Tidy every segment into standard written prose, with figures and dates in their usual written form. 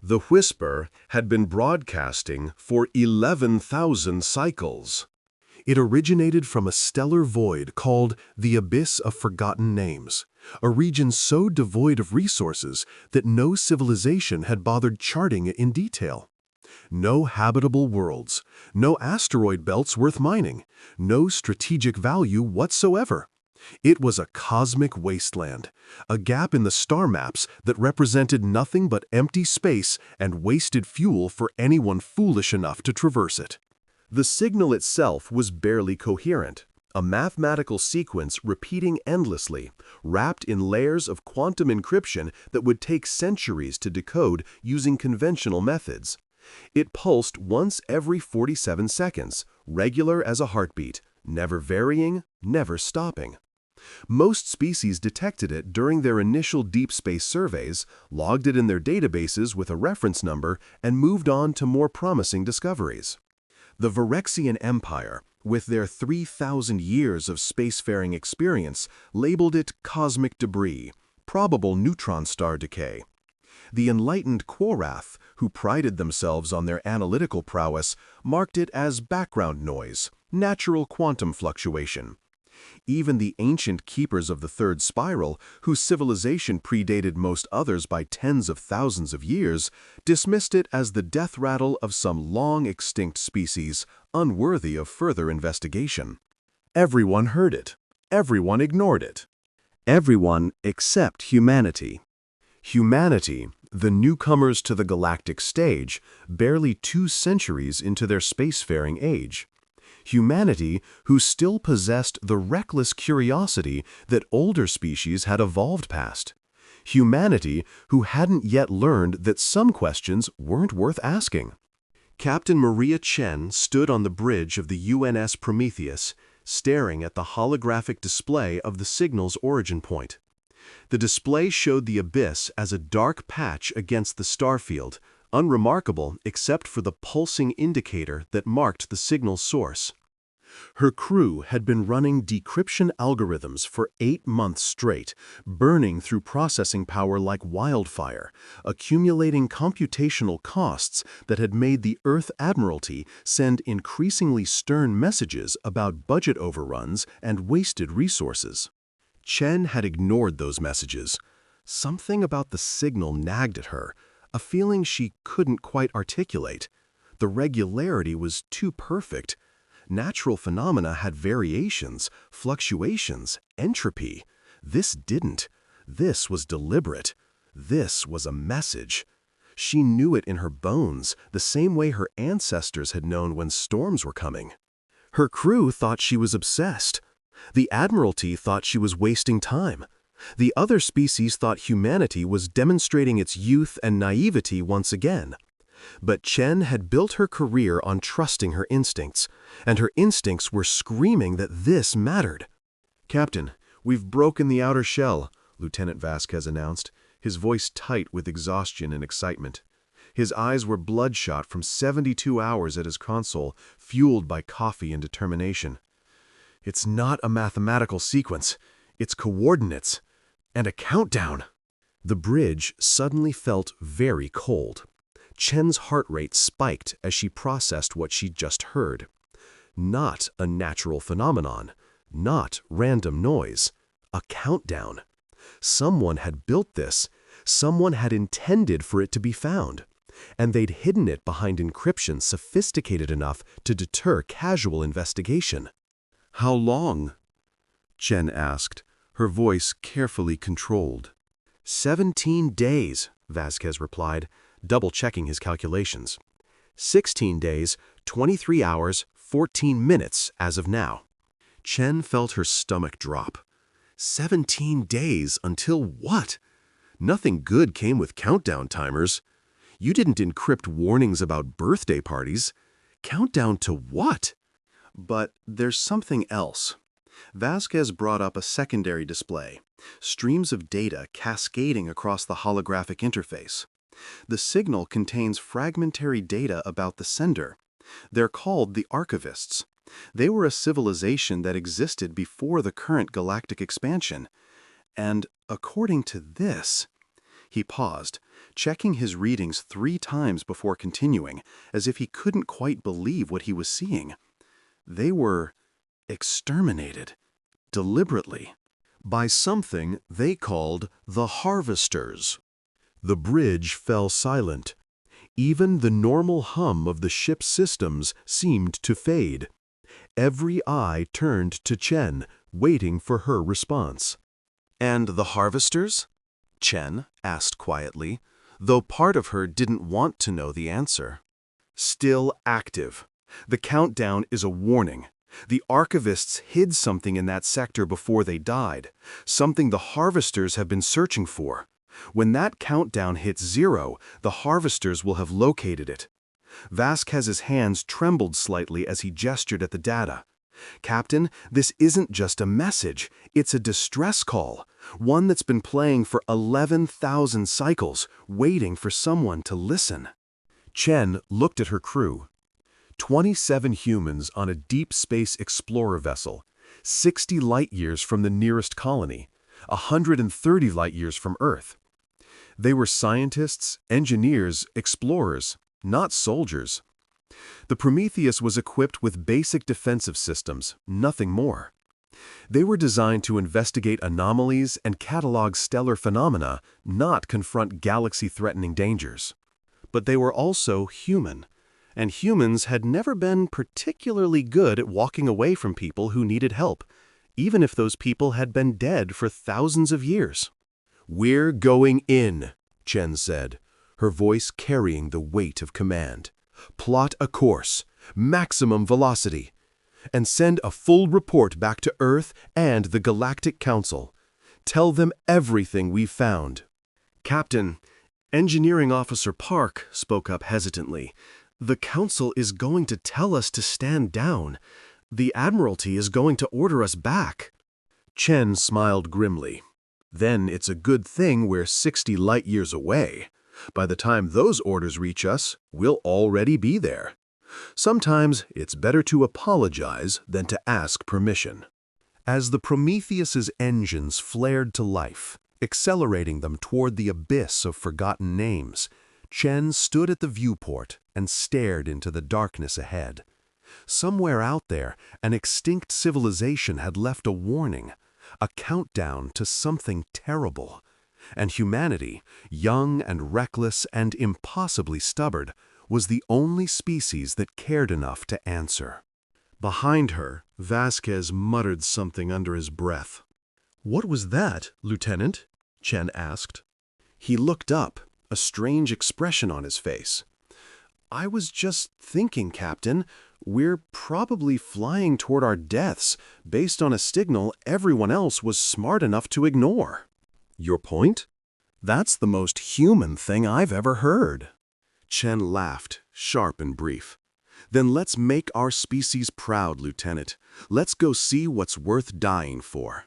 The whisper had been broadcasting for 11,000 cycles. It originated from a stellar void called the Abyss of Forgotten Names, a region so devoid of resources that no civilization had bothered charting it in detail. No habitable worlds, no asteroid belts worth mining, no strategic value whatsoever. It was a cosmic wasteland, a gap in the star maps that represented nothing but empty space and wasted fuel for anyone foolish enough to traverse it. The signal itself was barely coherent, a mathematical sequence repeating endlessly, wrapped in layers of quantum encryption that would take centuries to decode using conventional methods. It pulsed once every 47 seconds, regular as a heartbeat, never varying, never stopping. Most species detected it during their initial deep space surveys, logged it in their databases with a reference number, and moved on to more promising discoveries. The Virexian Empire, with their 3,000 years of spacefaring experience, labeled it cosmic debris, probable neutron star decay. The enlightened Quorath, who prided themselves on their analytical prowess, marked it as background noise, natural quantum fluctuation. Even the ancient keepers of the third spiral, whose civilization predated most others by tens of thousands of years, dismissed it as the death rattle of some long-extinct species, unworthy of further investigation. Everyone heard it. Everyone ignored it. Everyone except humanity. Humanity, the newcomers to the galactic stage, barely 2 centuries into their spacefaring age. Humanity who still possessed the reckless curiosity that older species had evolved past. Humanity who hadn't yet learned that some questions weren't worth asking. Captain Maria Chen stood on the bridge of the UNS Prometheus, staring at the holographic display of the signal's origin point. The display showed the abyss as a dark patch against the starfield, unremarkable except for the pulsing indicator that marked the signal's source. Her crew had been running decryption algorithms for 8 months straight, burning through processing power like wildfire, accumulating computational costs that had made the Earth Admiralty send increasingly stern messages about budget overruns and wasted resources. Chen had ignored those messages. Something about the signal nagged at her, a feeling she couldn't quite articulate. The regularity was too perfect. Natural phenomena had variations, fluctuations, entropy. This didn't. This was deliberate. This was a message. She knew it in her bones, the same way her ancestors had known when storms were coming. Her crew thought she was obsessed. The Admiralty thought she was wasting time. The other species thought humanity was demonstrating its youth and naivety once again. But Chen had built her career on trusting her instincts, and her instincts were screaming that this mattered. "Captain, we've broken the outer shell," Lieutenant Vasquez announced, his voice tight with exhaustion and excitement. His eyes were bloodshot from 72 hours at his console, fueled by coffee and determination. "It's not a mathematical sequence. It's coordinates. And a countdown." The bridge suddenly felt very cold. Chen's heart rate spiked as she processed what she'd just heard. Not a natural phenomenon. Not random noise. A countdown. Someone had built this. Someone had intended for it to be found. And they'd hidden it behind encryption sophisticated enough to deter casual investigation. "How long?" Chen asked, her voice carefully controlled. 17 days, Vasquez replied, double-checking his calculations. 16 days, 23 hours, 14 minutes as of now. Chen felt her stomach drop. 17 days until what? Nothing good came with countdown timers. You didn't encrypt warnings about birthday parties. Countdown to what? But there's something else. Vasquez brought up a secondary display, streams of data cascading across the holographic interface. The signal contains fragmentary data about the sender. They're called the Archivists. They were a civilization that existed before the current galactic expansion. And according to this, He paused, checking his readings 3 times before continuing, as if he couldn't quite believe what he was seeing. They were exterminated, deliberately, by something they called the Harvesters. The bridge fell silent. Even the normal hum of the ship's systems seemed to fade. Every eye turned to Chen, waiting for her response. "And the Harvesters?" Chen asked quietly, though part of her didn't want to know the answer. "Still active. The countdown is a warning. The archivists hid something in that sector before they died, something the Harvesters have been searching for. When that countdown hits 0, the Harvesters will have located it." Vasquez's hands trembled slightly as he gestured at the data. "Captain, this isn't just a message, it's a distress call, one that's been playing for 11,000 cycles, waiting for someone to listen." Chen looked at her crew. 27 humans on a deep space explorer vessel, 60 light-years from the nearest colony, 130 light-years from Earth. They were scientists, engineers, explorers, not soldiers. The Prometheus was equipped with basic defensive systems, nothing more. They were designed to investigate anomalies and catalog stellar phenomena, not confront galaxy-threatening dangers. But they were also human, and humans had never been particularly good at walking away from people who needed help, even if those people had been dead for thousands of years. "We're going in," Chen said, her voice carrying the weight of command. "Plot a course, maximum velocity, and send a full report back to Earth and the Galactic Council. Tell them everything we've found." "Captain," Engineering Officer Park spoke up hesitantly, "the Council is going to tell us to stand down. The Admiralty is going to order us back." Chen smiled grimly. "Then it's a good thing we're 60 light-years away. By the time those orders reach us, we'll already be there. Sometimes it's better to apologize than to ask permission." As the Prometheus's engines flared to life, accelerating them toward the abyss of forgotten names, Chen stood at the viewport and stared into the darkness ahead. Somewhere out there, an extinct civilization had left a warning, a countdown to something terrible. And humanity, young and reckless and impossibly stubborn, was the only species that cared enough to answer. Behind her, Vasquez muttered something under his breath. "What was that, Lieutenant?" Chen asked. He looked up, a strange expression on his face. "I was just thinking, Captain, we're probably flying toward our deaths based on a signal everyone else was smart enough to ignore." "Your point? That's the most human thing I've ever heard." Chen laughed, sharp and brief. "Then let's make our species proud, Lieutenant. Let's go see what's worth dying for."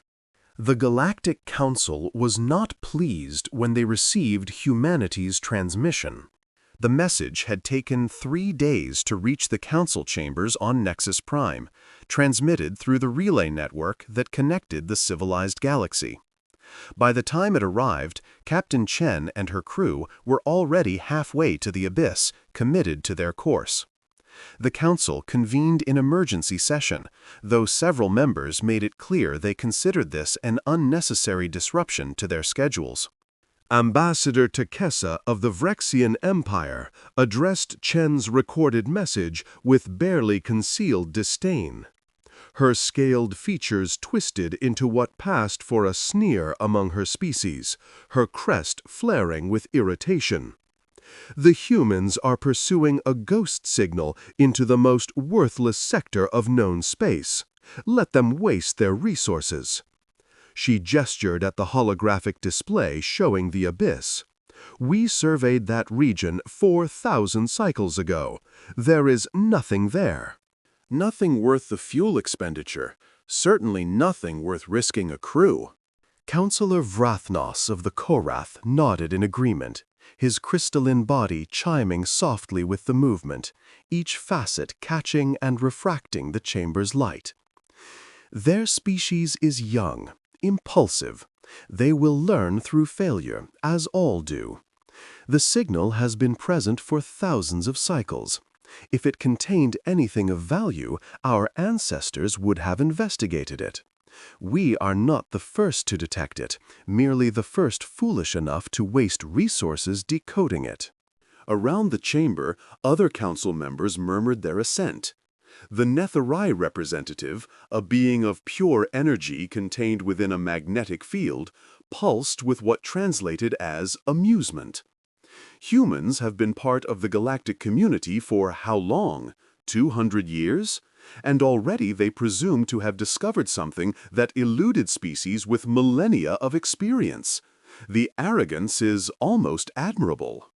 The Galactic Council was not pleased when they received humanity's transmission. The message had taken 3 days to reach the council chambers on Nexus Prime, transmitted through the relay network that connected the civilized galaxy. By the time it arrived, Captain Chen and her crew were already halfway to the abyss, committed to their course. The council convened in emergency session, though several members made it clear they considered this an unnecessary disruption to their schedules. Ambassador Takesa of the Vrexian Empire addressed Chen's recorded message with barely concealed disdain. Her scaled features twisted into what passed for a sneer among her species, her crest flaring with irritation. "The humans are pursuing a ghost signal into the most worthless sector of known space. Let them waste their resources." She gestured at the holographic display showing the abyss. "We surveyed that region 4,000 cycles ago. There is nothing there. Nothing worth the fuel expenditure. Certainly nothing worth risking a crew." Counselor Vrathnos of the Korath nodded in agreement, his crystalline body chiming softly with the movement, each facet catching and refracting the chamber's light. "Their species is young, impulsive, They will learn through failure, as all do. The signal has been present for thousands of cycles. If it contained anything of value, our ancestors would have investigated it. We are not the first to detect it, merely the first foolish enough to waste resources decoding it. Around the chamber, other council members murmured their assent. The Netherrai representative, a being of pure energy contained within a magnetic field, pulsed with what translated as amusement. Humans have been part of the galactic community for how long? 200 years? And already they presume to have discovered something that eluded species with millennia of experience. The arrogance is almost admirable.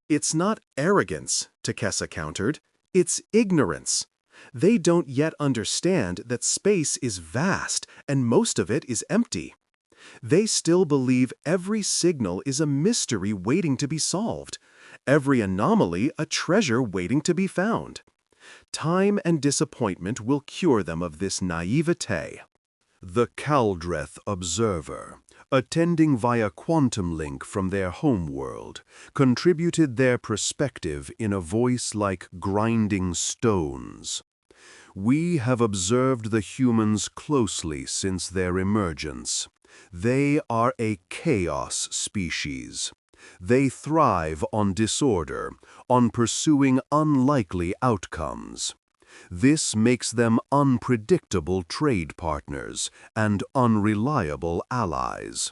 It's not arrogance, Takesa countered. It's ignorance. They don't yet understand that space is vast and most of it is empty. They still believe every signal is a mystery waiting to be solved, every anomaly a treasure waiting to be found. Time and disappointment will cure them of this naivete. The Caldreth Observer, attending via quantum link from their homeworld, contributed their perspective in a voice like grinding stones. We have observed the humans closely since their emergence. They are a chaos species. They thrive on disorder, on pursuing unlikely outcomes. This makes them unpredictable trade partners and unreliable allies.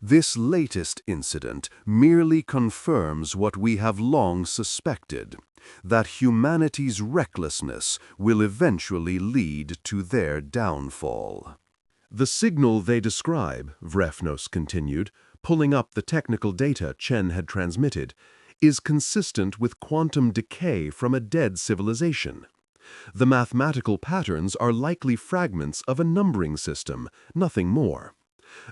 This latest incident merely confirms what we have long suspected, that humanity's recklessness will eventually lead to their downfall. The signal they describe, Vrefnos continued, pulling up the technical data Chen had transmitted, is consistent with quantum decay from a dead civilization. The mathematical patterns are likely fragments of a numbering system, nothing more.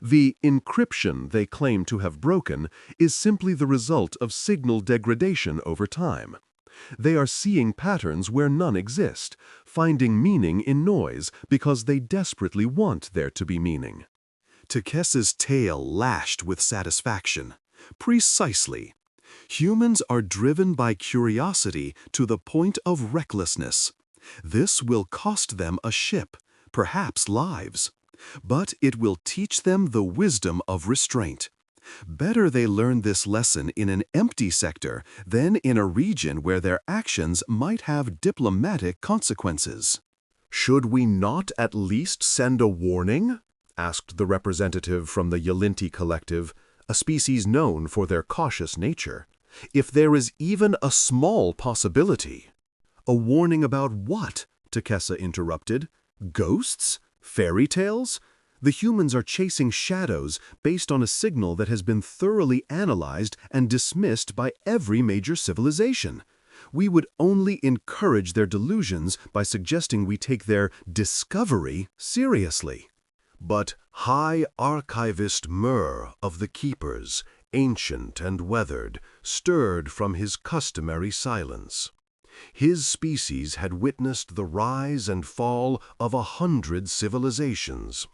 The encryption they claim to have broken is simply the result of signal degradation over time. They are seeing patterns where none exist, finding meaning in noise because they desperately want there to be meaning. Takesa's tail lashed with satisfaction. Precisely. Humans are driven by curiosity to the point of recklessness. This will cost them a ship, perhaps lives. But it will teach them the wisdom of restraint. Better they learn this lesson in an empty sector than in a region where their actions might have diplomatic consequences. Should we not at least send a warning? Asked the representative from the Yalinti Collective, a species known for their cautious nature. If there is even a small possibility. A warning about what? Takesa interrupted. Ghosts? Fairy tales? The humans are chasing shadows based on a signal that has been thoroughly analyzed and dismissed by every major civilization. We would only encourage their delusions by suggesting we take their discovery seriously. But High Archivist Mur of the Keepers, ancient and weathered, stirred from his customary silence. His species had witnessed the rise and fall of 100 civilizations.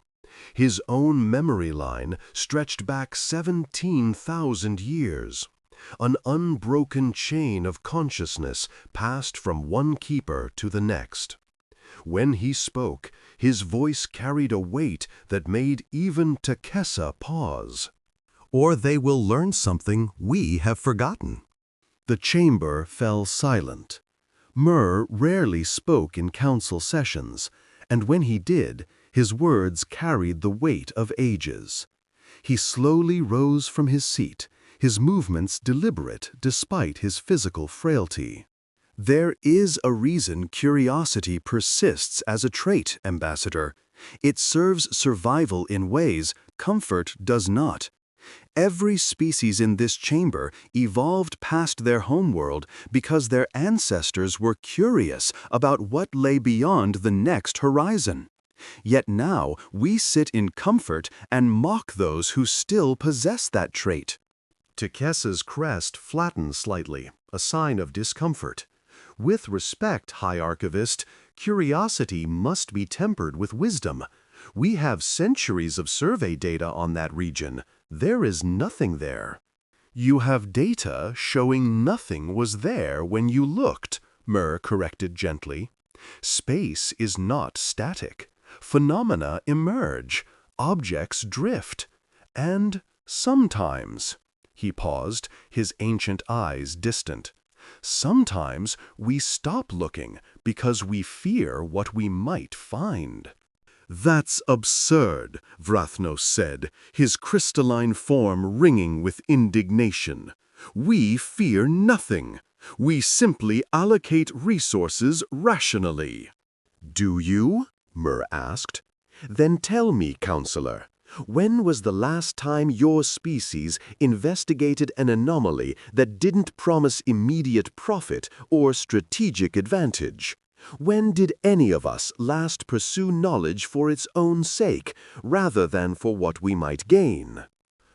His own memory line stretched back 17,000 years. An unbroken chain of consciousness passed from one keeper to the next. When he spoke, his voice carried a weight that made even Takesa pause. Or they will learn something we have forgotten. The chamber fell silent. Mur rarely spoke in council sessions, and when he did, his words carried the weight of ages. He slowly rose from his seat, his movements deliberate despite his physical frailty. There is a reason curiosity persists as a trait, Ambassador. It serves survival in ways comfort does not. Every species in this chamber evolved past their homeworld because their ancestors were curious about what lay beyond the next horizon. Yet now we sit in comfort and mock those who still possess that trait. Takesa's crest flattened slightly, a sign of discomfort. With respect, High Archivist, curiosity must be tempered with wisdom. We have centuries of survey data on that region. There is nothing there." "You have data showing nothing was there when you looked," Mur corrected gently. "Space is not static. Phenomena emerge, objects drift, and sometimes—" he paused, his ancient eyes distant. "Sometimes we stop looking because we fear what we might find." "That's absurd," Vrathnos said, his crystalline form ringing with indignation. "We fear nothing. We simply allocate resources rationally." "Do you?" Mur asked. "Then tell me, Counselor, when was the last time your species investigated an anomaly that didn't promise immediate profit or strategic advantage? When did any of us last pursue knowledge for its own sake, rather than for what we might gain?"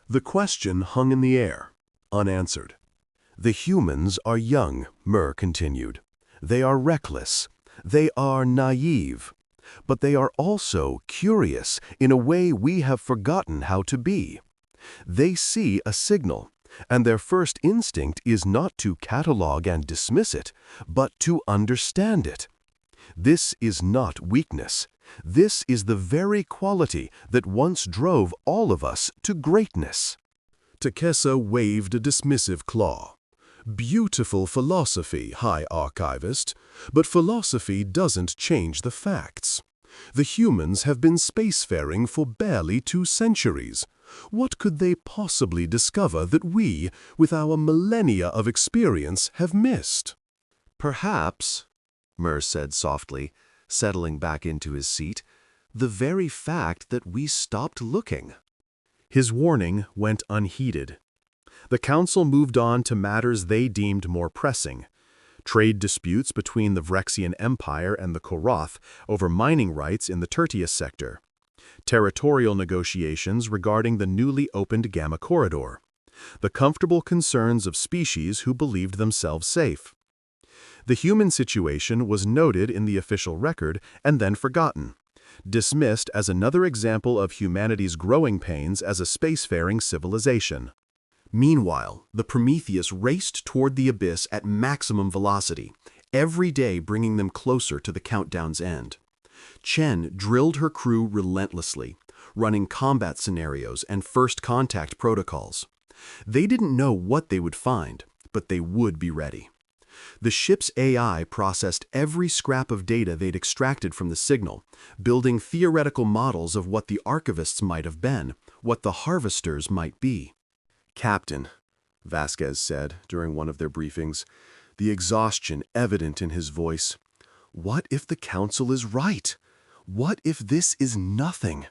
The question hung in the air, unanswered. "The humans are young," Mur continued. "They are reckless. They are naive. But they are also curious in a way we have forgotten how to be. They see a signal, and their first instinct is not to catalog and dismiss it, but to understand it. This is not weakness. This is the very quality that once drove all of us to greatness." Takesa waved a dismissive claw. "Beautiful philosophy, High Archivist, but philosophy doesn't change the facts. The humans have been spacefaring for barely 2 centuries. What could they possibly discover that we, with our millennia of experience, have missed?" "Perhaps," Mur said softly, settling back into his seat, "the very fact that we stopped looking." His warning went unheeded. The Council moved on to matters they deemed more pressing: trade disputes between the Vrexian Empire and the Koroth over mining rights in the Tertius sector, territorial negotiations regarding the newly opened Gamma Corridor, the comfortable concerns of species who believed themselves safe. The human situation was noted in the official record and then forgotten, dismissed as another example of humanity's growing pains as a spacefaring civilization. Meanwhile, the Prometheus raced toward the abyss at maximum velocity, every day bringing them closer to the countdown's end. Chen drilled her crew relentlessly, running combat scenarios and first contact protocols. They didn't know what they would find, but they would be ready. The ship's AI processed every scrap of data they'd extracted from the signal, building theoretical models of what the archivists might have been, what the harvesters might be. "Captain," Vasquez said during one of their briefings, the exhaustion evident in his voice, "what if the Council is right? What if this is nothing?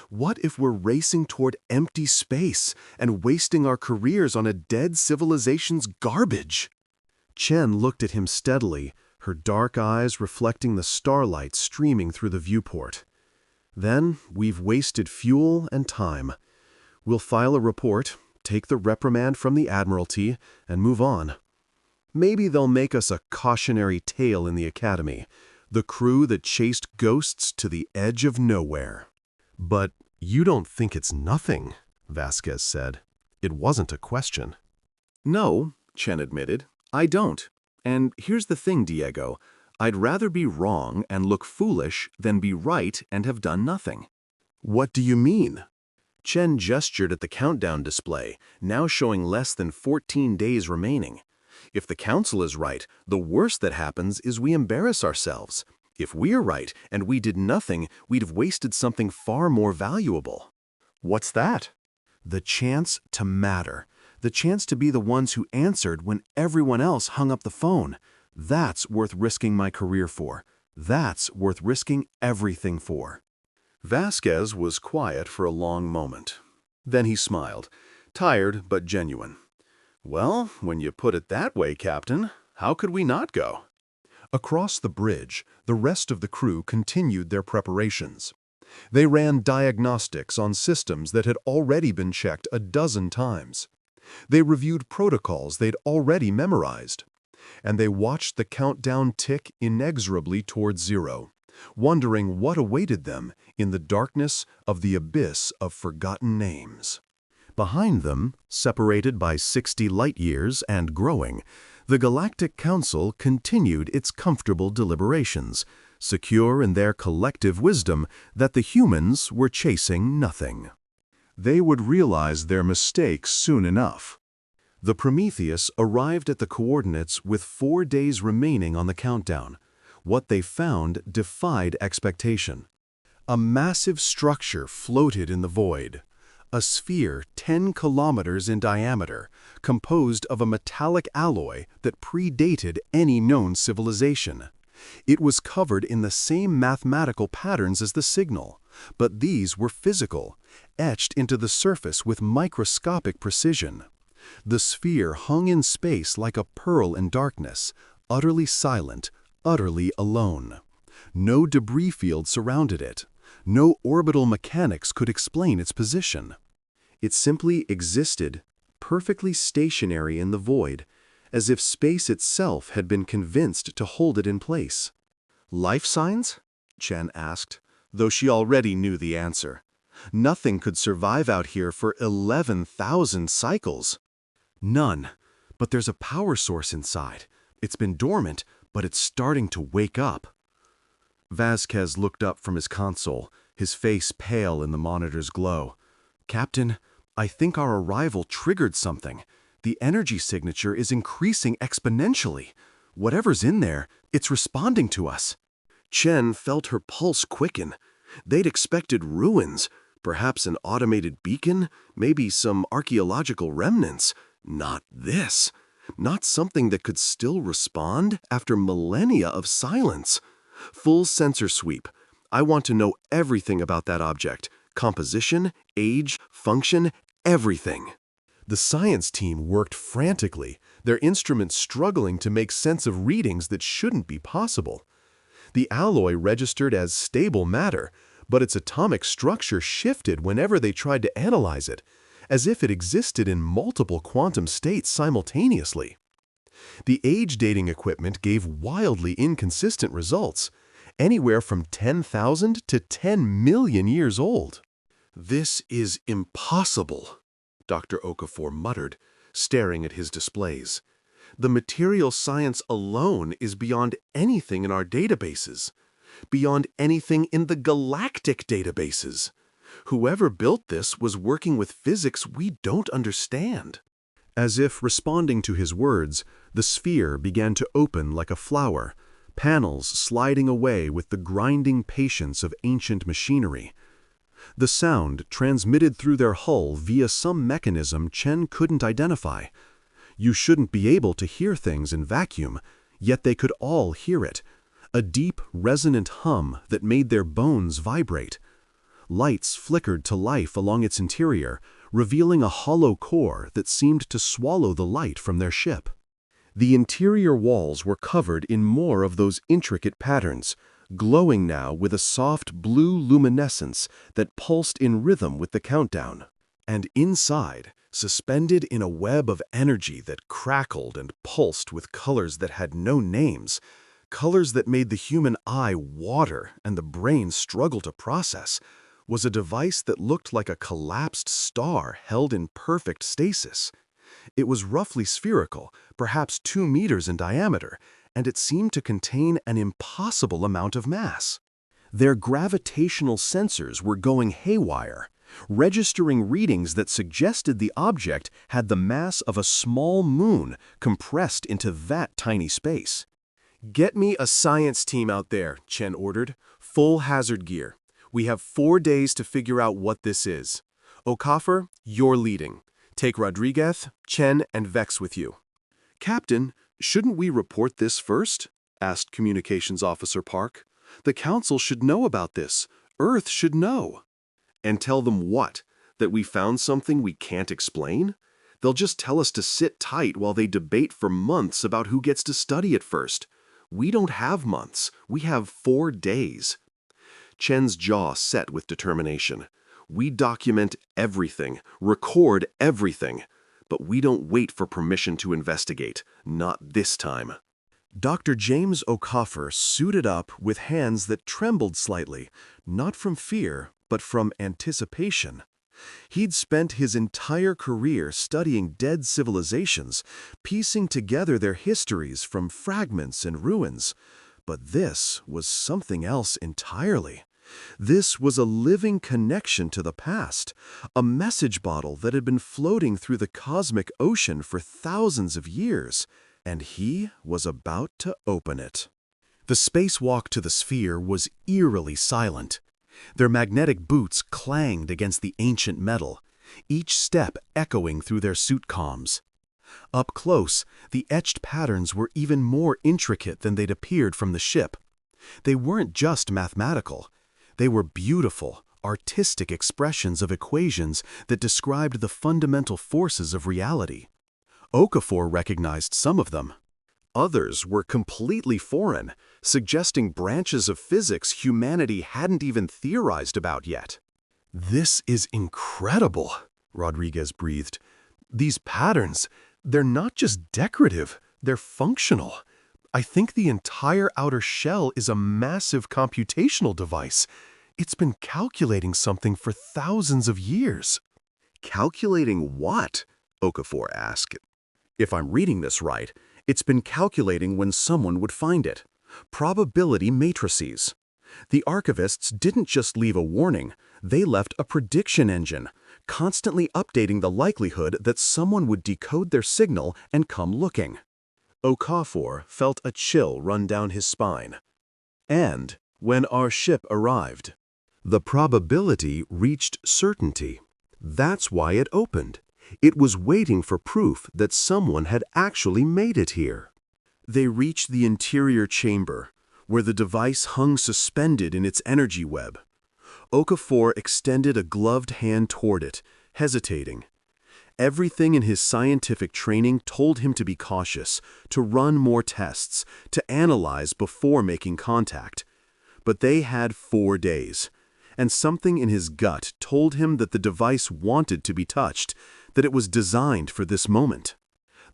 What if we're racing toward empty space and wasting our careers on a dead civilization's garbage?" Chen looked at him steadily, her dark eyes reflecting the starlight streaming through the viewport. "Then we've wasted fuel and time. We'll file a report, take the reprimand from the Admiralty, and move on. Maybe they'll make us a cautionary tale in the Academy, the crew that chased ghosts to the edge of nowhere." "But you don't think it's nothing," Vasquez said. It wasn't a question. "No," Chen admitted, "I don't. And here's the thing, Diego. I'd rather be wrong and look foolish than be right and have done nothing." "What do you mean?" Chen gestured at the countdown display, now showing less than 14 days remaining. "If the Council is right, the worst that happens is we embarrass ourselves. If we're right and we did nothing, we'd have wasted something far more valuable." "What's that?" "The chance to matter. The chance to be the ones who answered when everyone else hung up the phone. That's worth risking my career for. That's worth risking everything for." Vasquez was quiet for a long moment. Then he smiled, tired but genuine. "Well, when you put it that way, Captain, how could we not go?" Across the bridge, the rest of the crew continued their preparations. They ran diagnostics on systems that had already been checked a dozen times. They reviewed protocols they'd already memorized. And they watched the countdown tick inexorably toward zero, wondering what awaited them in the darkness of the abyss of forgotten names. Behind them, separated by 60 light-years and growing, the Galactic Council continued its comfortable deliberations, secure in their collective wisdom that the humans were chasing nothing. They would realize their mistakes soon enough. The Prometheus arrived at the coordinates with 4 days remaining on the countdown. What they found defied expectation. A massive structure floated in the void. A sphere 10 kilometers in diameter, composed of a metallic alloy that predated any known civilization. It was covered in the same mathematical patterns as the signal, but these were physical, etched into the surface with microscopic precision. The sphere hung in space like a pearl in darkness, utterly silent, utterly alone. No debris field surrounded it. No orbital mechanics could explain its position. It simply existed, perfectly stationary in the void, as if space itself had been convinced to hold it in place. "Life signs?" Chen asked, though she already knew the answer. "Nothing could survive out here for 11,000 cycles." "None, but there's a power source inside. It's been dormant, but it's starting to wake up." Vasquez looked up from his console, his face pale in the monitor's glow. "Captain, I think our arrival triggered something. The energy signature is increasing exponentially. Whatever's in there, it's responding to us." Chen felt her pulse quicken. They'd expected ruins, perhaps an automated beacon, maybe some archaeological remnants. Not this. Not something that could still respond after millennia of silence. Full sensor sweep. I want to know everything about that object. Composition, age, function, everything. The science team worked frantically, their instruments struggling to make sense of readings that shouldn't be possible. The alloy registered as stable matter, but its atomic structure shifted whenever they tried to analyze it, as if it existed in multiple quantum states simultaneously. The age-dating equipment gave wildly inconsistent results, anywhere from 10,000 to 10 million years old. "This is impossible," Dr. Okafor muttered, staring at his displays. "The material science alone is beyond anything in our databases, beyond anything in the galactic databases. Whoever built this was working with physics we don't understand." As if responding to his words, the sphere began to open like a flower, panels sliding away with the grinding patience of ancient machinery. The sound transmitted through their hull via some mechanism Chen couldn't identify. You shouldn't be able to hear things in vacuum, yet they could all hear it. A deep, resonant hum that made their bones vibrate. Lights flickered to life along its interior, revealing a hollow core that seemed to swallow the light from their ship. The interior walls were covered in more of those intricate patterns, glowing now with a soft blue luminescence that pulsed in rhythm with the countdown. And inside, suspended in a web of energy that crackled and pulsed with colors that had no names, colors that made the human eye water and the brain struggle to process, was a device that looked like a collapsed star held in perfect stasis. It was roughly spherical, perhaps 2 meters in diameter, and it seemed to contain an impossible amount of mass. Their gravitational sensors were going haywire, registering readings that suggested the object had the mass of a small moon compressed into that tiny space. "Get me a science team out there," Chen ordered. "Full hazard gear. We have 4 days to figure out what this is. Okafor, you're leading. Take Rodriguez, Chen, and Vex with you." "Captain, shouldn't we report this first?" asked Communications Officer Park. "The Council should know about this. Earth should know." "And tell them what? That we found something we can't explain? They'll just tell us to sit tight while they debate for months about who gets to study it first. We don't have months. We have 4 days. Chen's jaw set with determination. We document everything, record everything, but we don't wait for permission to investigate. Not this time. Dr. James Okafor suited up with hands that trembled slightly, not from fear, but from anticipation. He'd spent his entire career studying dead civilizations, piecing together their histories from fragments and ruins. But this was something else entirely. This was a living connection to the past, a message bottle that had been floating through the cosmic ocean for thousands of years, and he was about to open it. The spacewalk to the sphere was eerily silent. Their magnetic boots clanged against the ancient metal, each step echoing through their suit comms. Up close, the etched patterns were even more intricate than they'd appeared from the ship. They weren't just mathematical. They were beautiful, artistic expressions of equations that described the fundamental forces of reality. Okafor recognized some of them. Others were completely foreign, suggesting branches of physics humanity hadn't even theorized about yet. "This is incredible," Rodriguez breathed. "These patterns, they're not just decorative, they're functional. I think the entire outer shell is a massive computational device. It's been calculating something for thousands of years." Calculating what? Okafor asked. If I'm reading this right, it's been calculating when someone would find it. Probability matrices. The archivists didn't just leave a warning, they left a prediction engine, constantly updating the likelihood that someone would decode their signal and come looking. Okafor felt a chill run down his spine. And when our ship arrived, the probability reached certainty. That's why it opened. It was waiting for proof that someone had actually made it here. They reached the interior chamber, where the device hung suspended in its energy web. Okafor extended a gloved hand toward it, hesitating. Everything in his scientific training told him to be cautious, to run more tests, to analyze before making contact. But they had 4 days, and something in his gut told him that the device wanted to be touched, that it was designed for this moment.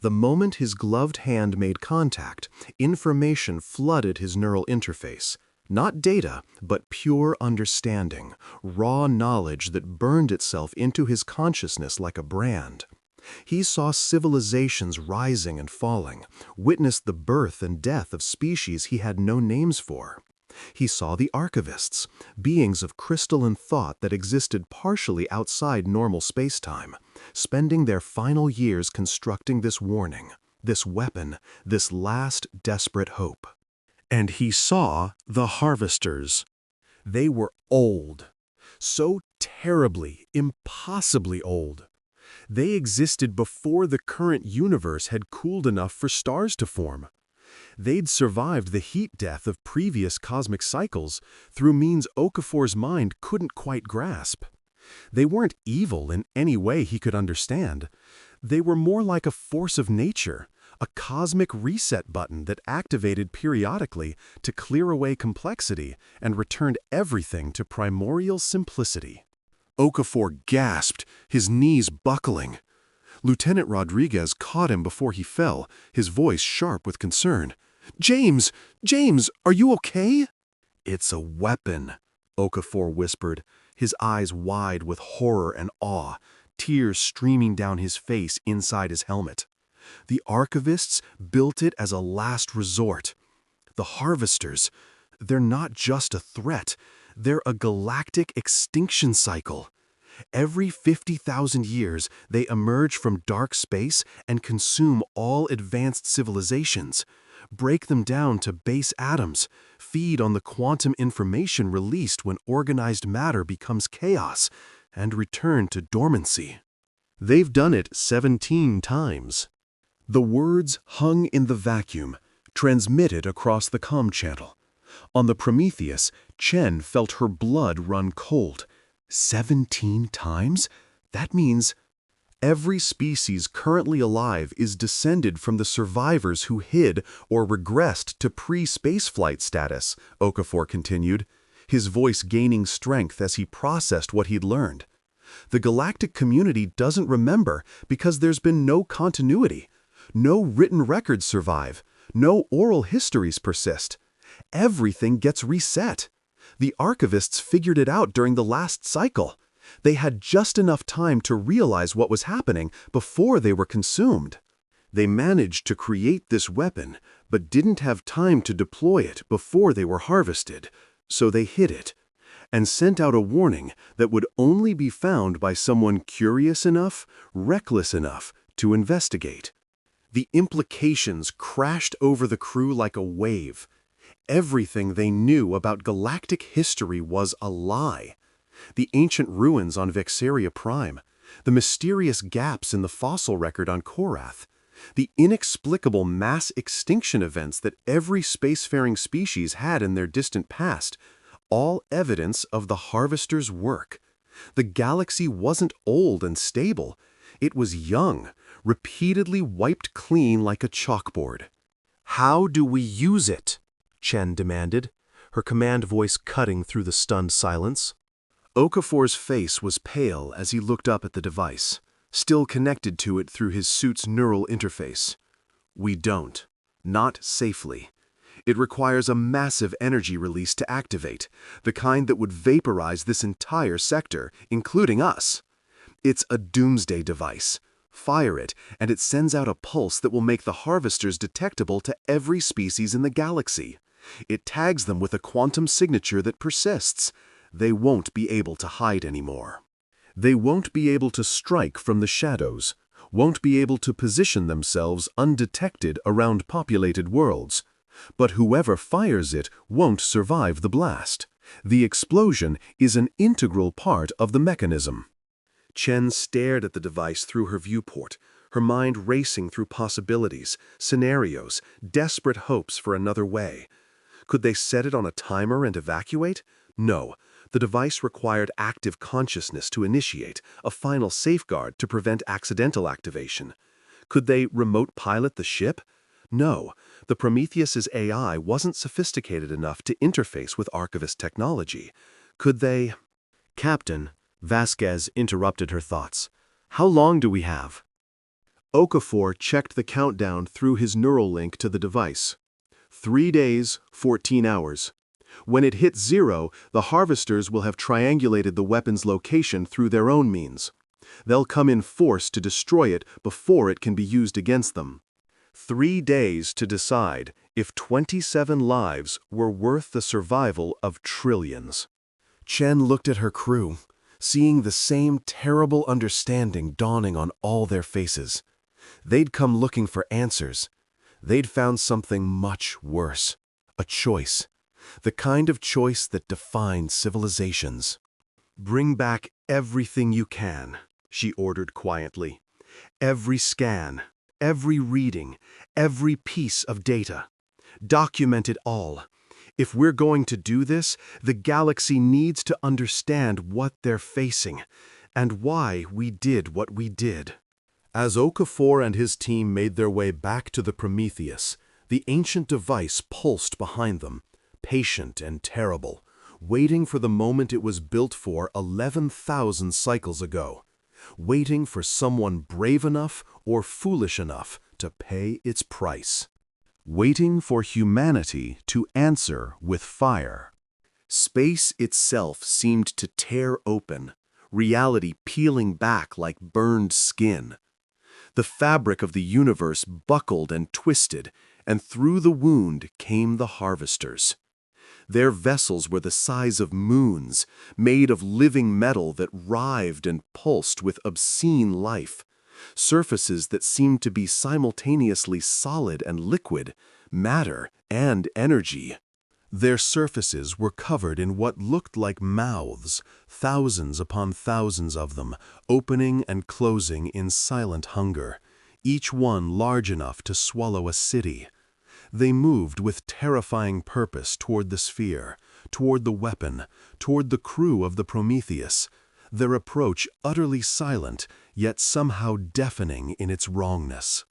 The moment his gloved hand made contact, information flooded his neural interface. Not data, but pure understanding, raw knowledge that burned itself into his consciousness like a brand. He saw civilizations rising and falling, witnessed the birth and death of species he had no names for. He saw the archivists, beings of crystalline thought that existed partially outside normal spacetime, spending their final years constructing this warning, this weapon, this last desperate hope. And he saw the harvesters. They were old, so terribly, impossibly old. They existed before the current universe had cooled enough for stars to form. They'd survived the heat death of previous cosmic cycles through means Okafor's mind couldn't quite grasp. They weren't evil in any way he could understand. They were more like a force of nature, a cosmic reset button that activated periodically to clear away complexity and returned everything to primordial simplicity. Okafor gasped, his knees buckling. Lieutenant Rodriguez caught him before he fell, his voice sharp with concern. "James! James, are you okay?" "It's a weapon," Okafor whispered, his eyes wide with horror and awe, tears streaming down his face inside his helmet. The archivists built it as a last resort. The harvesters, they're not just a threat, they're a galactic extinction cycle. Every 50,000 years, they emerge from dark space and consume all advanced civilizations, break them down to base atoms, feed on the quantum information released when organized matter becomes chaos, and return to dormancy. They've done it 17 times. The words hung in the vacuum, transmitted across the comm channel. On the Prometheus, Chen felt her blood run cold. 17 times? That means every species currently alive is descended from the survivors who hid or regressed to pre-spaceflight status, Okafor continued, his voice gaining strength as he processed what he'd learned. The galactic community doesn't remember because there's been no continuity. No written records survive, No oral histories persist. Everything gets reset. The archivists figured it out during the last cycle. They had just enough time to realize what was happening before they were consumed. They managed to create this weapon, but didn't have time to deploy it before they were harvested, so they hid it, and sent out a warning that would only be found by someone curious enough, reckless enough to investigate. The implications crashed over the crew like a wave. Everything they knew about galactic history was a lie. The ancient ruins on Vexaria Prime, the mysterious gaps in the fossil record on Korath, the inexplicable mass extinction events that every spacefaring species had in their distant past, all evidence of the Harvester's work. The galaxy wasn't old and stable. It was young, repeatedly wiped clean like a chalkboard. "How do we use it?" Chen demanded, her command voice cutting through the stunned silence. Okafor's face was pale as he looked up at the device, still connected to it through his suit's neural interface. "We don't. Not safely. It requires a massive energy release to activate, the kind that would vaporize this entire sector, including us. It's a doomsday device. Fire it, and it sends out a pulse that will make the Harvesters detectable to every species in the galaxy. It tags them with a quantum signature that persists. They won't be able to hide anymore. They won't be able to strike from the shadows, won't be able to position themselves undetected around populated worlds. But whoever fires it won't survive the blast. The explosion is an integral part of the mechanism." Chen stared at the device through her viewport, her mind racing through possibilities, scenarios, desperate hopes for another way. Could they set it on a timer and evacuate? No. The device required active consciousness to initiate, a final safeguard to prevent accidental activation. Could they remote pilot the ship? No. The Prometheus's AI wasn't sophisticated enough to interface with Archivist technology. Could they? "Captain," Vasquez interrupted her thoughts. "How long do we have?" Okafor checked the countdown through his neural link to the device. 3 days, 14 hours. When it hits 0, the Harvesters will have triangulated the weapon's location through their own means. They'll come in force to destroy it before it can be used against them. 3 days to decide if 27 lives were worth the survival of trillions. Chen looked at her crew, seeing the same terrible understanding dawning on all their faces. They'd come looking for answers. They'd found something much worse. A choice. The kind of choice that defined civilizations. "Bring back everything you can," she ordered quietly. "Every scan, every reading, every piece of data. Document it all. If we're going to do this, the galaxy needs to understand what they're facing, and why we did what we did." As Okafor and his team made their way back to the Prometheus, the ancient device pulsed behind them, patient and terrible, waiting for the moment it was built for 11,000 cycles ago, waiting for someone brave enough or foolish enough to pay its price, waiting for humanity to answer with fire. Space itself seemed to tear open, reality peeling back like burned skin. The fabric of the universe buckled and twisted, and through the wound came the Harvesters. Their vessels were the size of moons, made of living metal that writhed and pulsed with obscene life, surfaces that seemed to be simultaneously solid and liquid, matter and energy. Their surfaces were covered in what looked like mouths, thousands upon thousands of them, opening and closing in silent hunger, each one large enough to swallow a city. They moved with terrifying purpose toward the sphere, toward the weapon, toward the crew of the Prometheus, their approach utterly silent, yet somehow deafening in its wrongness.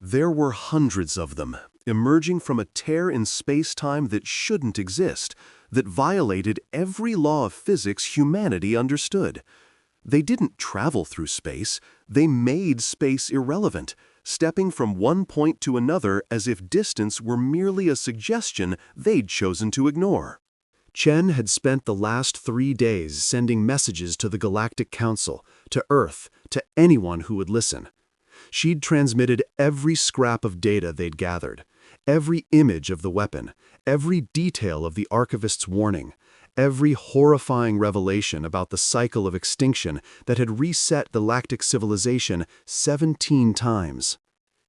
There were hundreds of them, emerging from a tear in space-time that shouldn't exist, that violated every law of physics humanity understood. They didn't travel through space, they made space irrelevant. stepping from one point to another as if distance were merely a suggestion they'd chosen to ignore. Chen had spent the last 3 days sending messages to the Galactic Council, to Earth, to anyone who would listen. She'd transmitted every scrap of data they'd gathered, every image of the weapon, every detail of the Archivist's warning, every horrifying revelation about the cycle of extinction that had reset galactic civilization 17 times.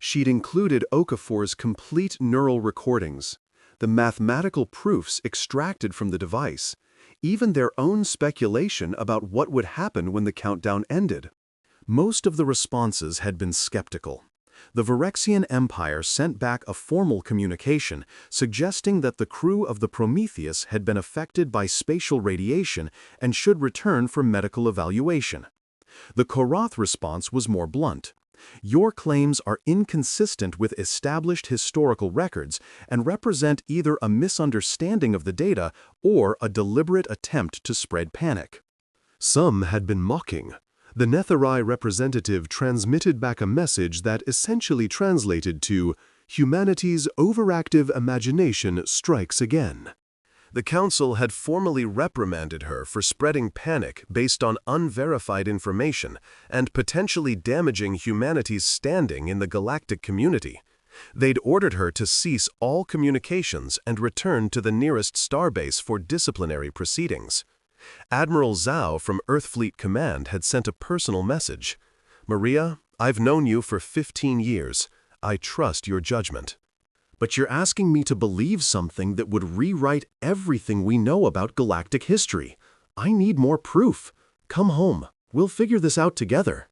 She'd included Okafor's complete neural recordings, the mathematical proofs extracted from the device, even their own speculation about what would happen when the countdown ended. Most of the responses had been skeptical. The Virexian Empire sent back a formal communication suggesting that the crew of the Prometheus had been affected by spatial radiation and should return for medical evaluation. The Korath response was more blunt. Your claims are inconsistent with established historical records and represent either a misunderstanding of the data or a deliberate attempt to spread panic. Some had been mocking. The Netherai representative transmitted back a message that essentially translated to, "Humanity's overactive imagination strikes again." The Council had formally reprimanded her for spreading panic based on unverified information and potentially damaging humanity's standing in the galactic community. They'd ordered her to cease all communications and return to the nearest starbase for disciplinary proceedings. Admiral Zhao from Earthfleet Command had sent a personal message. "Maria, I've known you for 15 years. I trust your judgment. But you're asking me to believe something that would rewrite everything we know about galactic history. I need more proof. Come home. We'll figure this out together."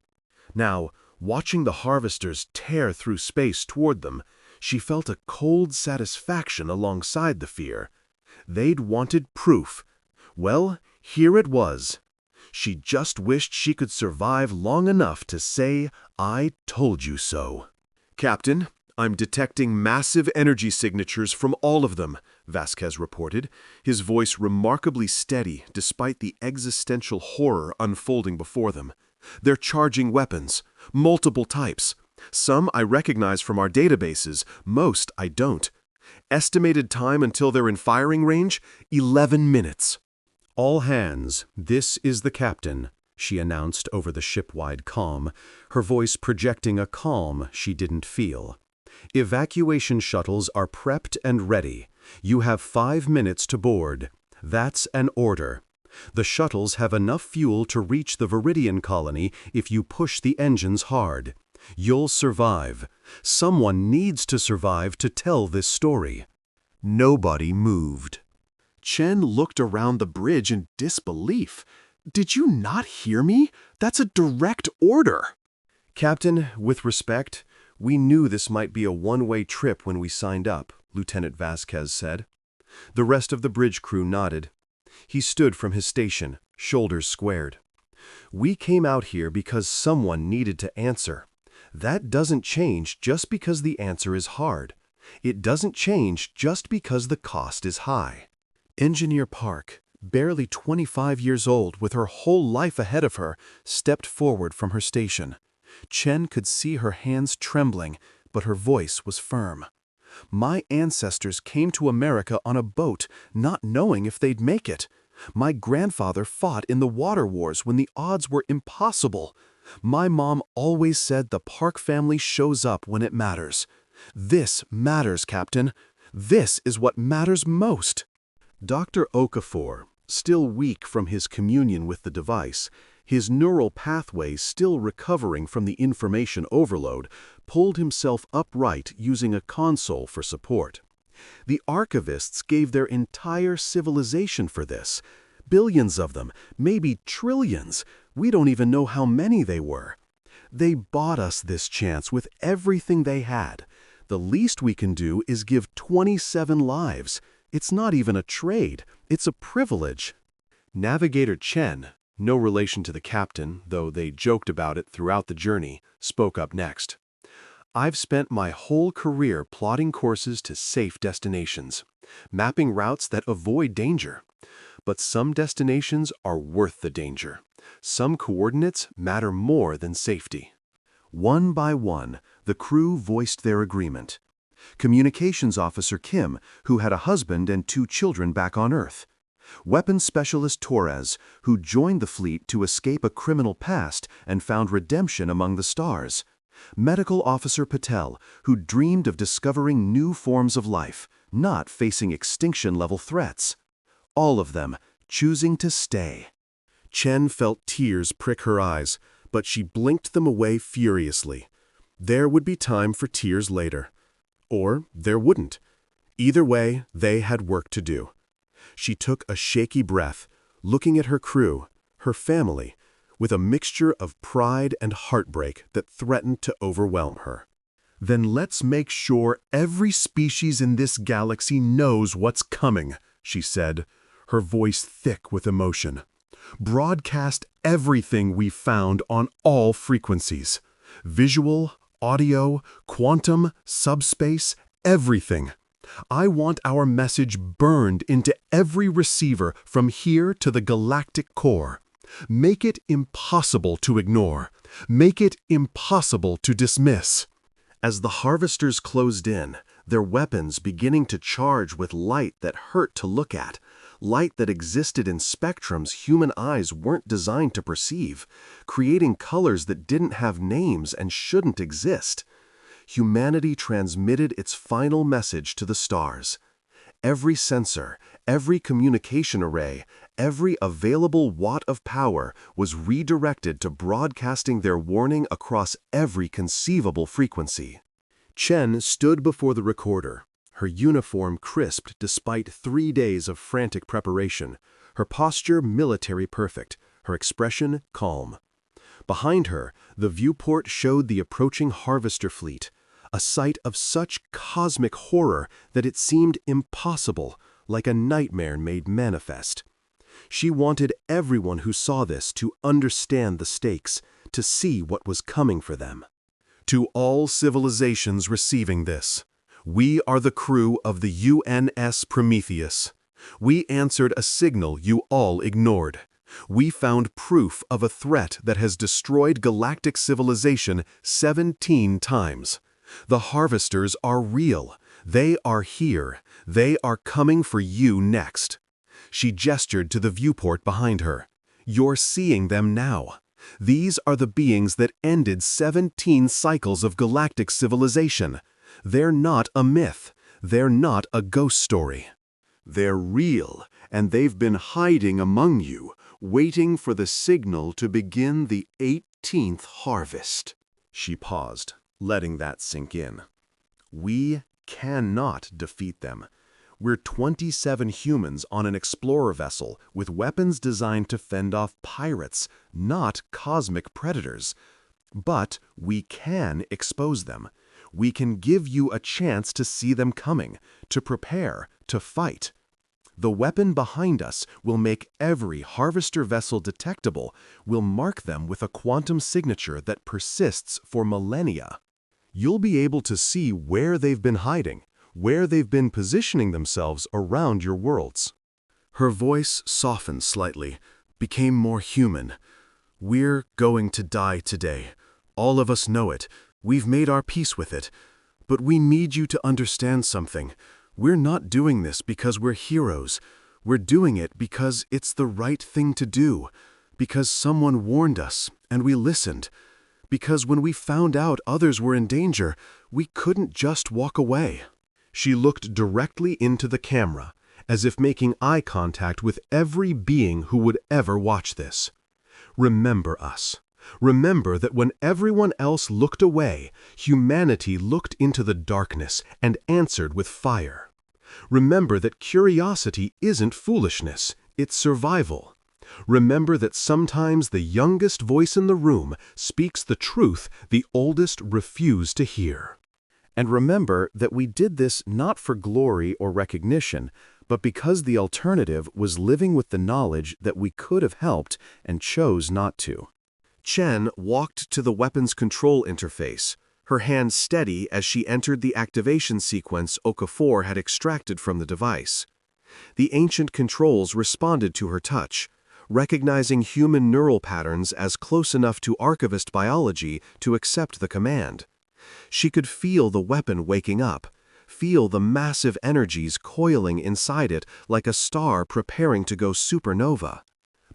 Now, watching the harvesters tear through space toward them, she felt a cold satisfaction alongside the fear. They'd wanted proof. Well, here it was. She just wished she could survive long enough to say, "I told you so." "Captain, I'm detecting massive energy signatures from all of them," Vasquez reported, his voice remarkably steady despite the existential horror unfolding before them. "They're charging weapons, multiple types. Some I recognize from our databases, most I don't. Estimated time until they're in firing range, 11 minutes. "All hands, this is the captain," she announced over the ship-wide comm, her voice projecting a calm she didn't feel. "Evacuation shuttles are prepped and ready. You have 5 minutes to board. That's an order. The shuttles have enough fuel to reach the Viridian colony if you push the engines hard. You'll survive. Someone needs to survive to tell this story." Nobody moved. Chen looked around the bridge in disbelief. "Did you not hear me? That's a direct order." "Captain, with respect, we knew this might be a one-way trip when we signed up," Lieutenant Vasquez said. The rest of the bridge crew nodded. He stood from his station, shoulders squared. "We came out here because someone needed to answer. That doesn't change just because the answer is hard. It doesn't change just because the cost is high." Engineer Park, barely 25 years old with her whole life ahead of her, stepped forward from her station. Chen could see her hands trembling, but her voice was firm. "My ancestors came to America on a boat, not knowing if they'd make it. My grandfather fought in the water wars when the odds were impossible. My mom always said the Park family shows up when it matters. This matters, Captain. This is what matters most." Dr. Okafor, still weak from his communion with the device, his neural pathways still recovering from the information overload, pulled himself upright using a console for support. The Archivists gave their entire civilization for this. Billions of them, maybe trillions. We don't even know how many they were. They bought us this chance with everything they had. The least we can do is give 27 lives. It's not even a trade, it's a privilege. Navigator Chen, no relation to the captain, though they joked about it throughout the journey, spoke up next. "I've spent my whole career plotting courses to safe destinations, mapping routes that avoid danger. But some destinations are worth the danger. Some coordinates matter more than safety." One by one, The crew voiced their agreement. Communications Officer Kim, who had a husband and 2 children back on Earth. Weapons Specialist Torres, who joined the fleet to escape a criminal past and found redemption among the stars. Medical Officer Patel, who dreamed of discovering new forms of life, not facing extinction-level threats. All of them choosing to stay. Chen felt tears prick her eyes, but she blinked them away furiously. There would be time for tears later. Or there wouldn't. Either way, they had work to do. She took a shaky breath, looking at her crew, her family, with a mixture of pride and heartbreak that threatened to overwhelm her. Then let's make sure every species in this galaxy knows what's coming, she said, her voice thick with emotion. Broadcast everything we found on all frequencies. Visual, audio, quantum, subspace, everything. I want our message burned into every receiver from here to the galactic core. Make it impossible to ignore. Make it impossible to dismiss. As the harvesters closed in, their weapons beginning to charge with light that hurt to look at, light that existed in spectrums human eyes weren't designed to perceive, creating colors that didn't have names and shouldn't exist. Humanity transmitted its final message to the stars. Every sensor, every communication array, every available watt of power was redirected to broadcasting their warning across every conceivable frequency. Chen stood before the recorder, her uniform crisped despite 3 days of frantic preparation, her posture military perfect, her expression calm. Behind her, the viewport showed the approaching harvester fleet, a sight of such cosmic horror that it seemed impossible, like a nightmare made manifest. She wanted everyone who saw this to understand the stakes, to see what was coming for them. To all civilizations receiving this, we are the crew of the UNS Prometheus. We answered a signal you all ignored. We found proof of a threat that has destroyed galactic civilization 17 times. The harvesters are real. They are here. They are coming for you next. She gestured to the viewport behind her. You're seeing them now. These are the beings that ended 17 cycles of galactic civilization. They're not a myth. They're not a ghost story. They're real, and they've been hiding among you, waiting for the signal to begin the 18th harvest. She paused, letting that sink in. We cannot defeat them. We're 27 humans on an explorer vessel with weapons designed to fend off pirates, not cosmic predators. But we can expose them. We can give you a chance to see them coming, to prepare, to fight. The weapon behind us will make every harvester vessel detectable, will mark them with a quantum signature that persists for millennia. You'll be able to see where they've been hiding, where they've been positioning themselves around your worlds. Her voice softened slightly, became more human. We're going to die today. All of us know it. We've made our peace with it. But we need you to understand something. We're not doing this because we're heroes. We're doing it because it's the right thing to do. Because someone warned us, and we listened. Because when we found out others were in danger, we couldn't just walk away. She looked directly into the camera, as if making eye contact with every being who would ever watch this. Remember us. Remember that when everyone else looked away, humanity looked into the darkness and answered with fire. Remember that curiosity isn't foolishness, it's survival. Remember that sometimes the youngest voice in the room speaks the truth the oldest refuse to hear. And remember that we did this not for glory or recognition, but because the alternative was living with the knowledge that we could have helped and chose not to. Chen walked to the weapons control interface, her hand steady as she entered the activation sequence Okafor had extracted from the device. The ancient controls responded to her touch, recognizing human neural patterns as close enough to archivist biology to accept the command. She could feel the weapon waking up, feel the massive energies coiling inside it like a star preparing to go supernova.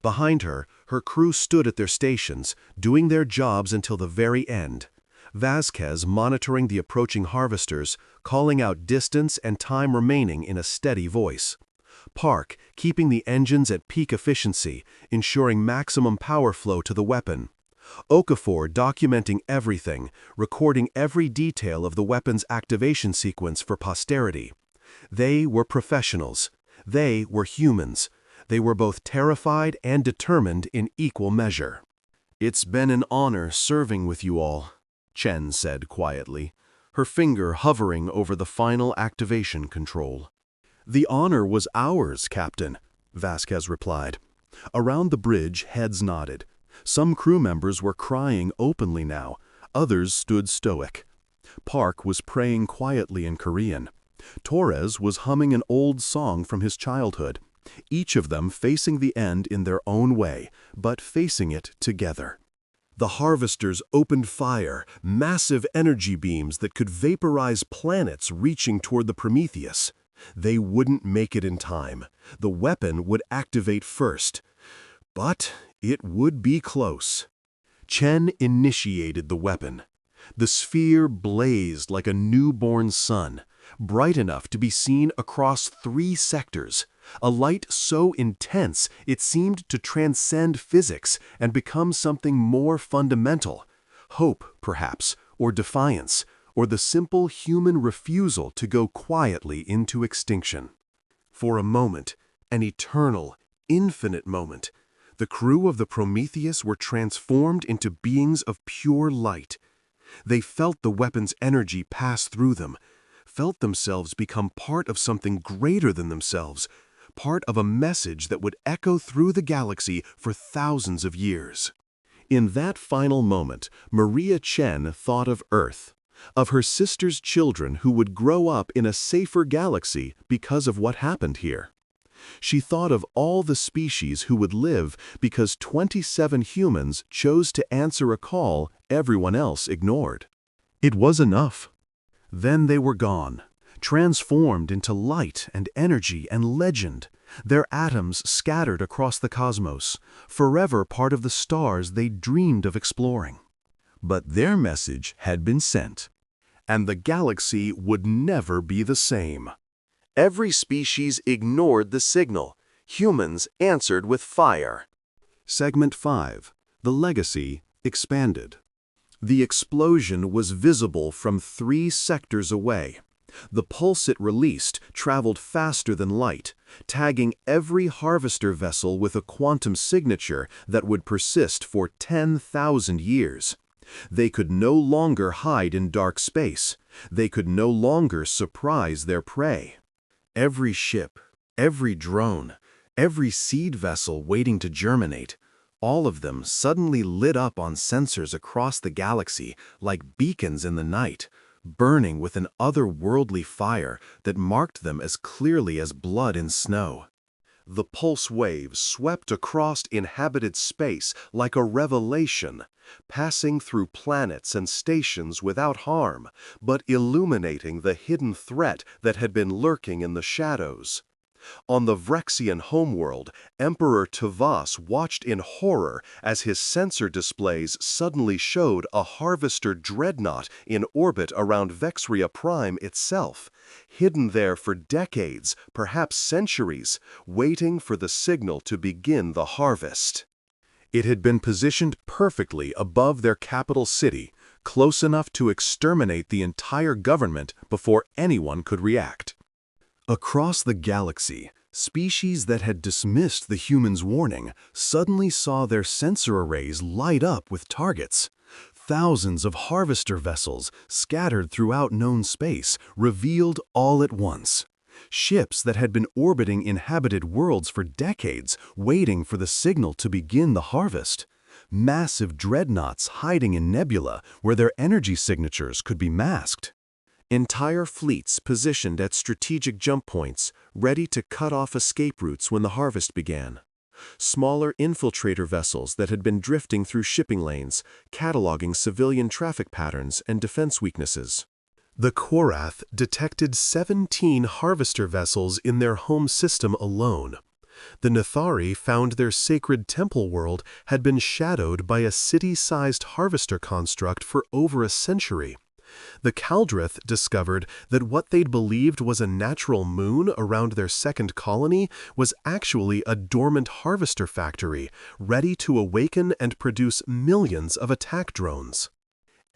Behind her, her crew stood at their stations, doing their jobs until the very end. Vasquez monitoring the approaching harvesters, calling out distance and time remaining in a steady voice. Park keeping the engines at peak efficiency, ensuring maximum power flow to the weapon. Okafor documenting everything, recording every detail of the weapon's activation sequence for posterity. They were professionals. They were humans. They were both terrified and determined in equal measure. "It's been an honor serving with you all," Chen said quietly, her finger hovering over the final activation control. "The honor was ours, Captain," Vasquez replied. Around the bridge, heads nodded. Some crew members were crying openly now, others stood stoic. Park was praying quietly in Korean. Torres was humming an old song from his childhood, each of them facing the end in their own way, but facing it together. The harvesters opened fire, massive energy beams that could vaporize planets reaching toward the Prometheus. They wouldn't make it in time. The weapon would activate first. But it would be close. Chen initiated the weapon. The sphere blazed like a newborn sun, bright enough to be seen across 3 sectors, a light so intense it seemed to transcend physics and become something more fundamental. Hope, perhaps, or defiance, or the simple human refusal to go quietly into extinction. For a moment, an eternal, infinite moment, the crew of the Prometheus were transformed into beings of pure light. They felt the weapon's energy pass through them, felt themselves become part of something greater than themselves, part of a message that would echo through the galaxy for thousands of years. In that final moment, Maria Chen thought of Earth, of her sister's children who would grow up in a safer galaxy because of what happened here. She thought of all the species who would live because 27 humans chose to answer a call everyone else ignored. It was enough. Then they were gone, transformed into light and energy and legend, their atoms scattered across the cosmos, forever part of the stars they dreamed of exploring. But their message had been sent, and the galaxy would never be the same. Every species ignored the signal. Humans answered with fire. Segment 5. The Legacy expanded. The explosion was visible from 3 sectors away. The pulse it released traveled faster than light, tagging every harvester vessel with a quantum signature that would persist for 10,000 years. They could no longer hide in dark space. They could no longer surprise their prey. Every ship, every drone, every seed vessel waiting to germinate, all of them suddenly lit up on sensors across the galaxy like beacons in the night, burning with an otherworldly fire that marked them as clearly as blood in snow. The pulse waves swept across inhabited space like a revelation, passing through planets and stations without harm, but illuminating the hidden threat that had been lurking in the shadows. On the Vrexian homeworld, Emperor Tavas watched in horror as his sensor displays suddenly showed a harvester dreadnought in orbit around Vexria Prime itself, hidden there for decades, perhaps centuries, waiting for the signal to begin the harvest. It had been positioned perfectly above their capital city, close enough to exterminate the entire government before anyone could react. Across the galaxy, species that had dismissed the humans' warning suddenly saw their sensor arrays light up with targets. Thousands of harvester vessels, scattered throughout known space, revealed all at once. Ships that had been orbiting inhabited worlds for decades, waiting for the signal to begin the harvest. Massive dreadnoughts hiding in nebula where their energy signatures could be masked. Entire fleets positioned at strategic jump points, ready to cut off escape routes when the harvest began. smaller infiltrator vessels that had been drifting through shipping lanes, cataloging civilian traffic patterns and defense weaknesses. The Korath detected 17 harvester vessels in their home system alone. The Nathari found their sacred temple world had been shadowed by a city-sized harvester construct for over a century. The Kaldrith discovered that what they'd believed was a natural moon around their second colony was actually a dormant harvester factory, ready to awaken and produce millions of attack drones.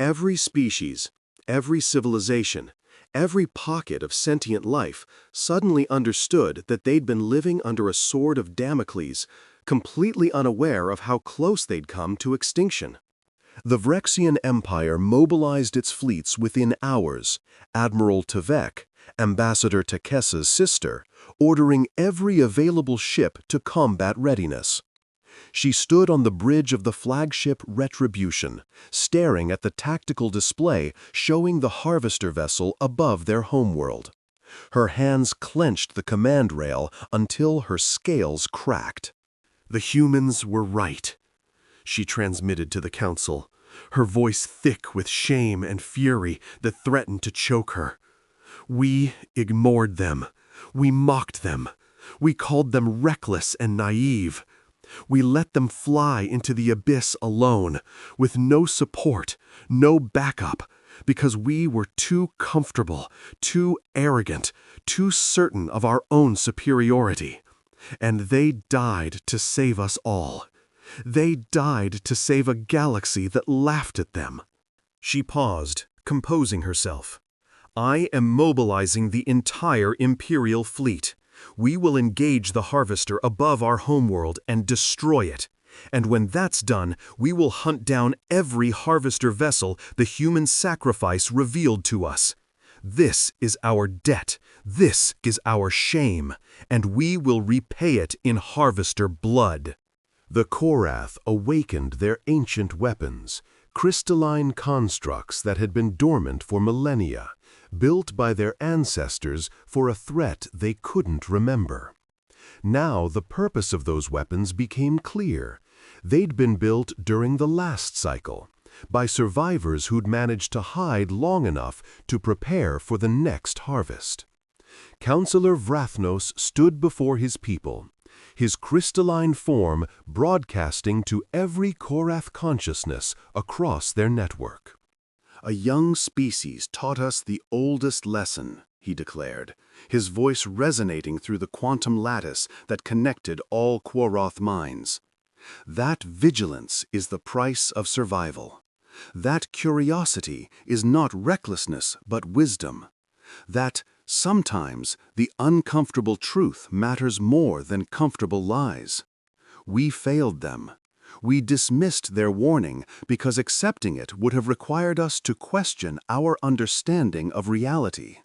Every species, every civilization, every pocket of sentient life suddenly understood that they'd been living under a sword of Damocles, completely unaware of how close they'd come to extinction. The Vrexian Empire mobilized its fleets within hours, Admiral Tevek, Ambassador Takessa's sister, ordering every available ship to combat readiness. She stood on the bridge of the flagship Retribution, staring at the tactical display showing the harvester vessel above their homeworld. Her hands clenched the command rail until her scales cracked. "The humans were right," she transmitted to the council, her voice thick with shame and fury that threatened to choke her. "We ignored them. We mocked them. We called them reckless and naive. We let them fly into the abyss alone, with no support, no backup, because we were too comfortable, too arrogant, too certain of our own superiority. And they died to save us all. They died to save a galaxy that laughed at them." She paused, composing herself. "I am mobilizing the entire Imperial fleet. We will engage the Harvester above our homeworld and destroy it. And when that's done, we will hunt down every Harvester vessel the human sacrifice revealed to us. This is our debt. This is our shame. And we will repay it in Harvester blood." The Korath awakened their ancient weapons, crystalline constructs that had been dormant for millennia, built by their ancestors for a threat they couldn't remember. Now the purpose of those weapons became clear. They'd been built during the last cycle, by survivors who'd managed to hide long enough to prepare for the next harvest. Counselor Vrathnos stood before his people, his crystalline form broadcasting to every Korath consciousness across their network. "A young species taught us the oldest lesson," he declared, his voice resonating through the quantum lattice that connected all Quoroth minds. "That vigilance is the price of survival. That curiosity is not recklessness but wisdom. That sometimes the uncomfortable truth matters more than comfortable lies. We failed them. We dismissed their warning because accepting it would have required us to question our understanding of reality.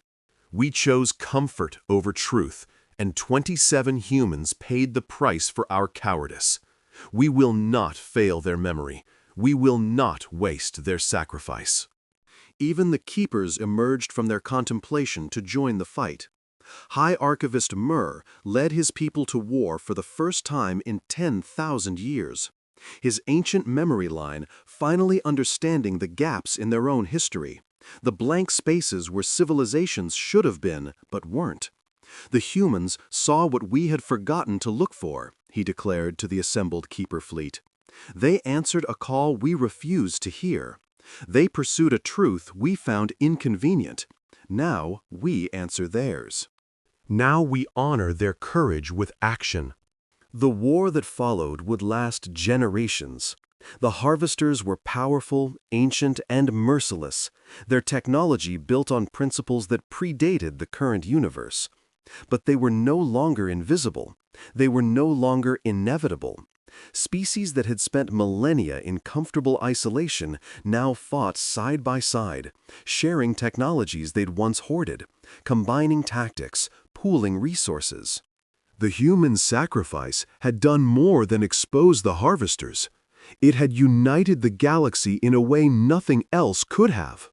We chose comfort over truth, and 27 humans paid the price for our cowardice. We will not fail their memory. We will not waste their sacrifice." Even the Keepers emerged from their contemplation to join the fight. High Archivist Mur led his people to war for the first time in 10,000 years. His ancient memory line finally understanding the gaps in their own history, the blank spaces where civilizations should have been but weren't. "The humans saw what we had forgotten to look for," he declared to the assembled Keeper fleet. "They answered a call we refused to hear. They pursued a truth we found inconvenient. Now we answer theirs. Now we honor their courage with action." The war that followed would last generations. The Harvesters were powerful, ancient, and merciless, their technology built on principles that predated the current universe. But they were no longer invisible. They were no longer inevitable. Species that had spent millennia in comfortable isolation now fought side by side, sharing technologies they'd once hoarded, combining tactics, pooling resources. The human sacrifice had done more than expose the Harvesters. It had united the galaxy in a way nothing else could have.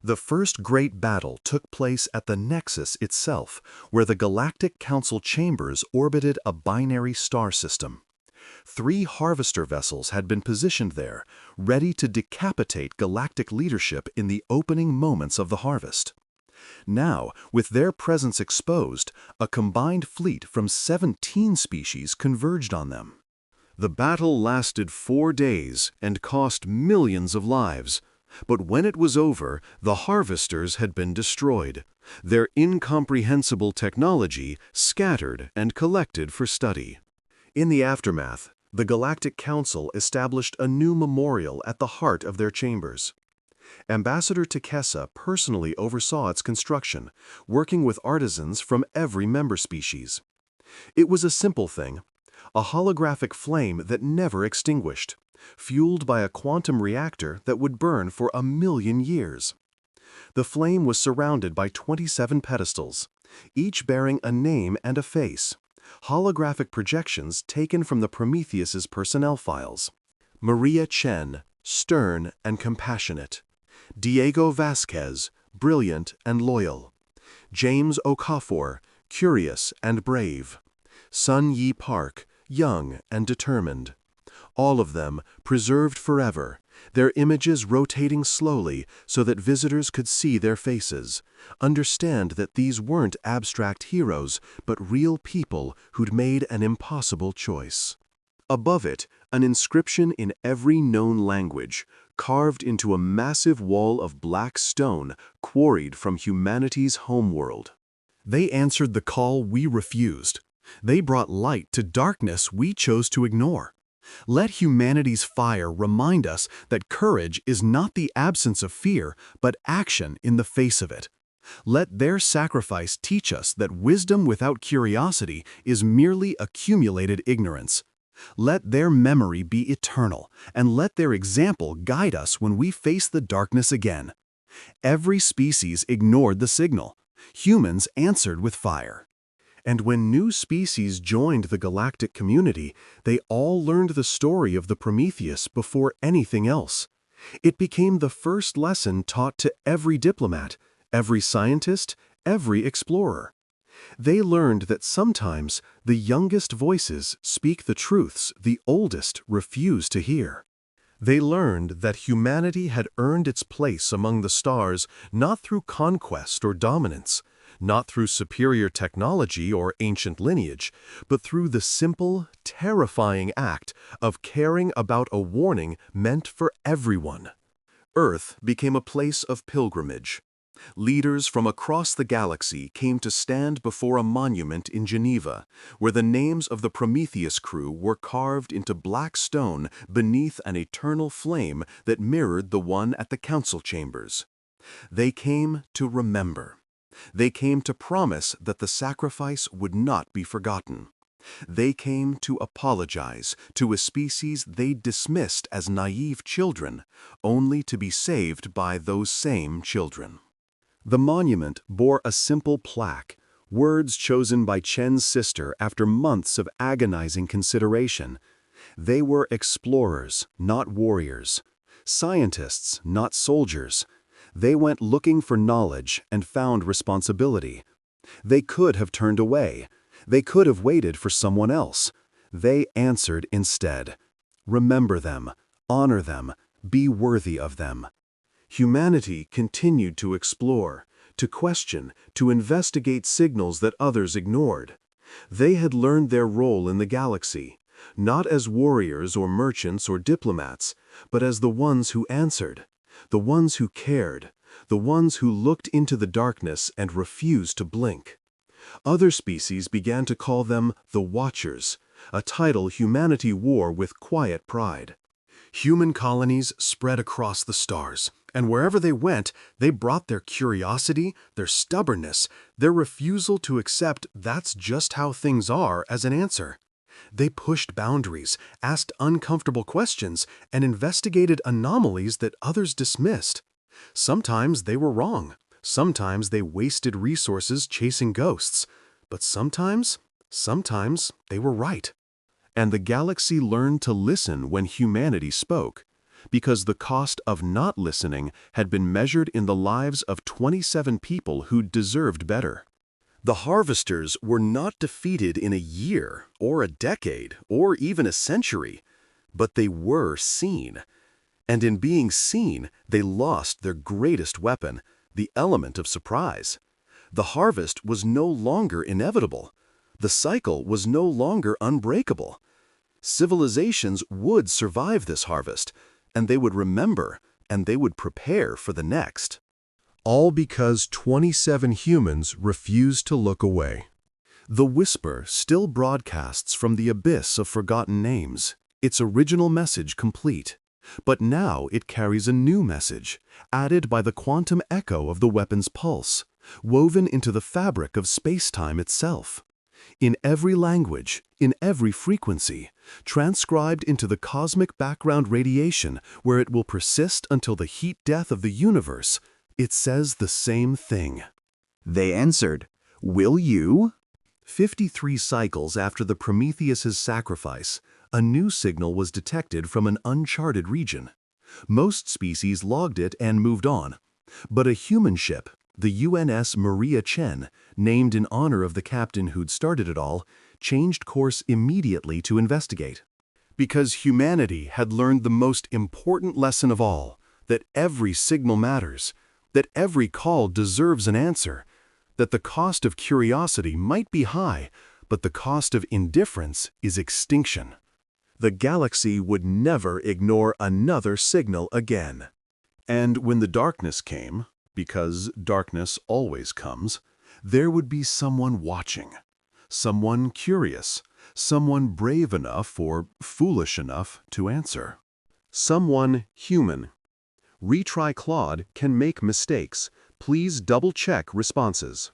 The first great battle took place at the Nexus itself, where the Galactic Council chambers orbited a binary star system. 3 harvester vessels had been positioned there, ready to decapitate galactic leadership in the opening moments of the harvest. Now, with their presence exposed, a combined fleet from 17 species converged on them. The battle lasted 4 days and cost millions of lives. But when it was over, the harvesters had been destroyed, their incomprehensible technology scattered and collected for study. In the aftermath, the Galactic Council established a new memorial at the heart of their chambers. Ambassador Takesa personally oversaw its construction, working with artisans from every member species. It was a simple thing, a holographic flame that never extinguished, fueled by a quantum reactor that would burn for 1,000,000 years. The flame was surrounded by 27 pedestals, each bearing a name and a face, holographic projections taken from the Prometheus's personnel files. Maria Chen, stern and compassionate. Diego Vasquez, brilliant and loyal. James Okafor, curious and brave. Sun Yi Park, young and determined. All of them preserved forever, their images rotating slowly so that visitors could see their faces, understand that these weren't abstract heroes, but real people who'd made an impossible choice. Above it, an inscription in every known language, carved into a massive wall of black stone quarried from humanity's homeworld. They answered the call we refused. They brought light to darkness we chose to ignore. Let humanity's fire remind us that courage is not the absence of fear, but action in the face of it. Let their sacrifice teach us that wisdom without curiosity is merely accumulated ignorance. Let their memory be eternal, and let their example guide us when we face the darkness again. Every species ignored the signal. Humans answered with fire. And when new species joined the galactic community, they all learned the story of the Prometheus before anything else. It became the first lesson taught to every diplomat, every scientist, every explorer. They learned that sometimes the youngest voices speak the truths the oldest refuse to hear. They learned that humanity had earned its place among the stars not through conquest or dominance, not through superior technology or ancient lineage, but through the simple, terrifying act of caring about a warning meant for everyone. Earth became a place of pilgrimage. Leaders from across the galaxy came to stand before a monument in Geneva, where the names of the Prometheus crew were carved into black stone beneath an eternal flame that mirrored the one at the council chambers. They came to remember. They came to promise that the sacrifice would not be forgotten. They came to apologize to a species they dismissed as naive children, only to be saved by those same children. The monument bore a simple plaque, words chosen by Chen's sister after months of agonizing consideration. They were explorers, not warriors. Scientists, not soldiers. They went looking for knowledge and found responsibility. They could have turned away. They could have waited for someone else. They answered instead. Remember them, honor them, be worthy of them. Humanity continued to explore, to question, to investigate signals that others ignored. They had learned their role in the galaxy, not as warriors or merchants or diplomats, but as the ones who answered, the ones who cared, the ones who looked into the darkness and refused to blink. Other species began to call them the Watchers, a title humanity wore with quiet pride. Human colonies spread across the stars, and wherever they went, they brought their curiosity, their stubbornness, their refusal to accept that's just how things are as an answer. They pushed boundaries, asked uncomfortable questions, and investigated anomalies that others dismissed. Sometimes they were wrong. Sometimes they wasted resources chasing ghosts. But sometimes they were right. And the galaxy learned to listen when humanity spoke, because the cost of not listening had been measured in the lives of 27 people who deserved better. The harvesters were not defeated in a year, or a decade, or even a century, but they were seen. And in being seen, they lost their greatest weapon, the element of surprise. The harvest was no longer inevitable. The cycle was no longer unbreakable. Civilizations would survive this harvest, and they would remember, and they would prepare for the next. All because 27 humans refused to look away. The whisper still broadcasts from the abyss of forgotten names, its original message complete. But now it carries a new message, added by the quantum echo of the weapon's pulse, woven into the fabric of space-time itself. In every language, in every frequency, transcribed into the cosmic background radiation where it will persist until the heat death of the universe, it says the same thing. They answered, "Will you?" 53 cycles after the Prometheus's sacrifice, a new signal was detected from an uncharted region. Most species logged it and moved on. But a human ship, the UNS Maria Chen, named in honor of the captain who'd started it all, changed course immediately to investigate. Because humanity had learned the most important lesson of all, that every signal matters, that every call deserves an answer, that the cost of curiosity might be high, but the cost of indifference is extinction. The galaxy would never ignore another signal again. And when the darkness came, because darkness always comes, there would be someone watching, someone curious, someone brave enough or foolish enough to answer. Someone human. Retry Claude can make mistakes. Please double-check responses.